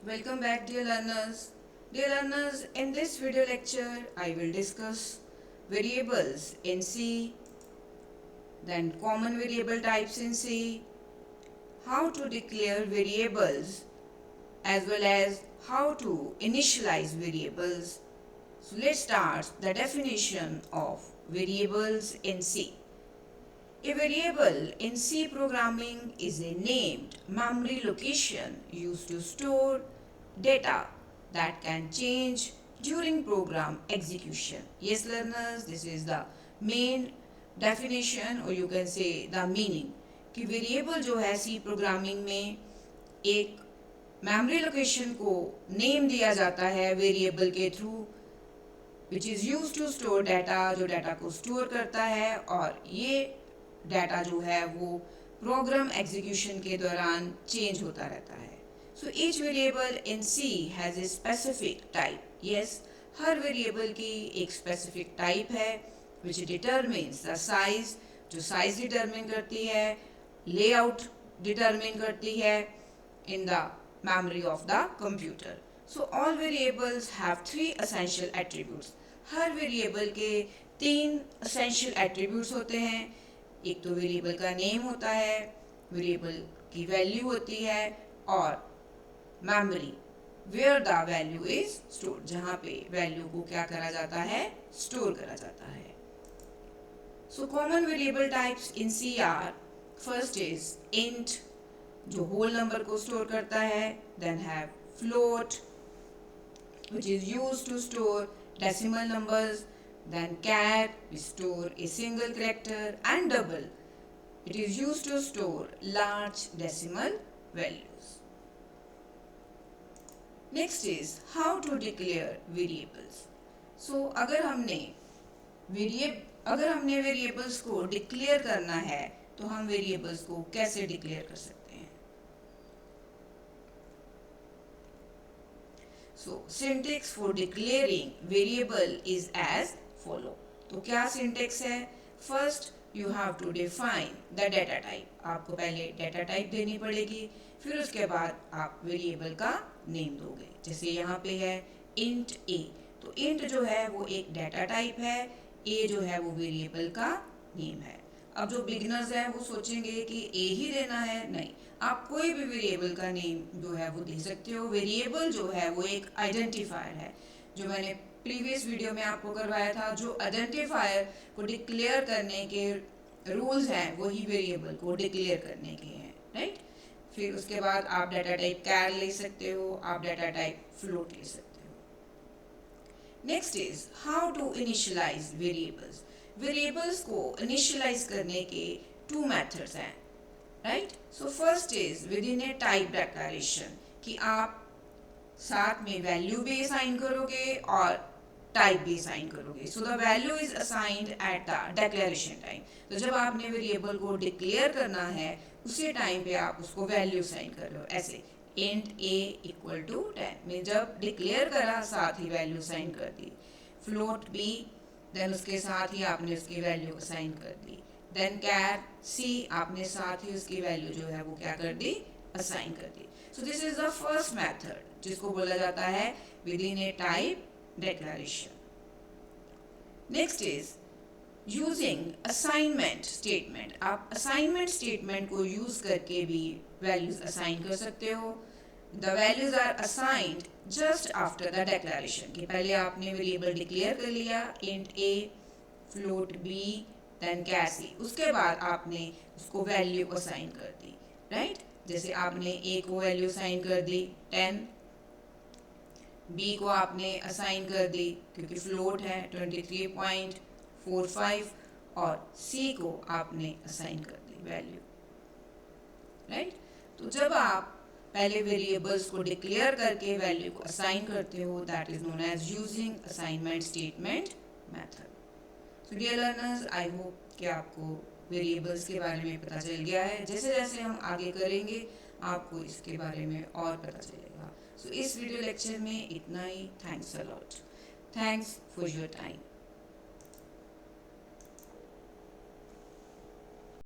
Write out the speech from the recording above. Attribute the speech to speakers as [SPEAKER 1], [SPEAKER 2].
[SPEAKER 1] Welcome back, dear learners. Dear learners, in this video lecture, I will discuss variables in C, then common variable types in C, how to declare variables, as well as how to initialize variables. So let's start the definition of variables in C. A variable in C programming is a named memory location used to store data that can change during program execution. Yes, learners, this is the main definition or you can say the meaning कि variable जो है सी programming में एक memory location को name दिया जाता है variable के through which is use to store data, जो डाटा को स्टोर करता है और ये डाटा जो है वो प्रोग्राम एग्जीक्यूशन के दौरान चेंज होता रहता है. So each variable in C has a specific type. Yes, हर वेरिएबल की एक स्पेसिफिक टाइप है विच डिटरमिन्स द साइज, जो साइज डिटरमिन करती है, लेआउट डिटरमिन करती है in the memory of the computer. So all variables have three essential attributes. Her variable के तीन essential attributes होते हैं. एक तो वेरिएबल का नेम होता है, वेरिएबल की वैल्यू होती है और memory where the value is stored, जहाँ पे वैल्यू को क्या करा जाता है, स्टोर करा जाता है. So common variable types in C are, first is int जो होल नंबर को स्टोर करता है, then have float which is used to store decimal numbers, then char we store a single character, and double it is used to store large decimal values. Next is how to declare variables. So अगर हमने variables को declare करना है तो हम variables को कैसे declare कर सकते हैं. So syntax for declaring variable is as follow. तो क्या syntax है? First you have to define the data type. आपको पहले data type देनी पड़ेगी, फिर उसके बाद आप variable का name दोगे. जैसे यहाँ पे है int a, तो int जो है वो एक data type है, a जो है वो variable का name है. अब जो बिगनर्स हैं वो सोचेंगे कि ए ही देना है. नहीं, आप कोई भी वेरिएबल का नेम जो है वो दे सकते हो. वेरिएबल जो है वो एक आइडेंटिफायर है, जो मैंने प्रीवियस वीडियो में आपको करवाया था. जो आइडेंटिफायर को डिक्लेयर करने के रूल्स हैं वही वेरिएबल को डिक्लेयर करने के हैं, राइट. फिर उसके बाद आप डाटा टाइप कैर ले सकते हो, आप डाटा टाइप फ्लोट ले सकते हो. Next is how to initialize variables. Variables को इनिशियलाइज करने के टू मेथड्स हैं, right. So first is within a type declaration, कि आप साथ में वैल्यू भी असाइन करोगे और टाइप भी असाइन करोगे. So the value is assigned at the declaration time. तो जब आपने वेरिएबल को डिक्लेयर करना है उसी टाइम पे आप उसको वैल्यू असाइन कर रहे हो. ऐसे इंट a इक्वल टू 10 में जब डिक्लेयर करा साथ ही वैल्यू असाइन कर दी. फ्लोट b, देन उसके साथ ही आपने उसकी वैल्यू असाइन कर दी. देन कैर सी, आपने साथ ही उसकी वैल्यू जो है वो क्या कर दी, असाइन कर दी. So this is the first method जिसको बोला जाता है within a type declaration. Next is using assignment statement. आप असाइनमेंट स्टेटमेंट को यूज करके भी वैल्यूज असाइन कर सकते हो. The values are assigned just after the declaration, कि पहले आपने वेरिएबल डिक्लेयर कर लिया int a, float b, then char c, उसके बाद आपने उसको वैल्यू असाइन कर दी, राइट. जैसे आपने a को वैल्यू असाइन कर दी 10, b को आपने असाइन कर दी क्योंकि फ्लोट है 23.45 और c को आपने असाइन कर दी वैल्यू, राइट. तो जब आप पहले वेरिएबल्स को डिक्लेयर करके वैल्यू को असाइन करते हो, that is known as using assignment statement method. So dear learners, I hope कि आपको वेरिएबल्स के बारे में पता चल गया है. जैसे जैसे हम आगे करेंगे आपको इसके बारे में और पता चलेगा. सो इस वीडियो लेक्चर में इतना ही. Thanks a lot. Thanks for your time.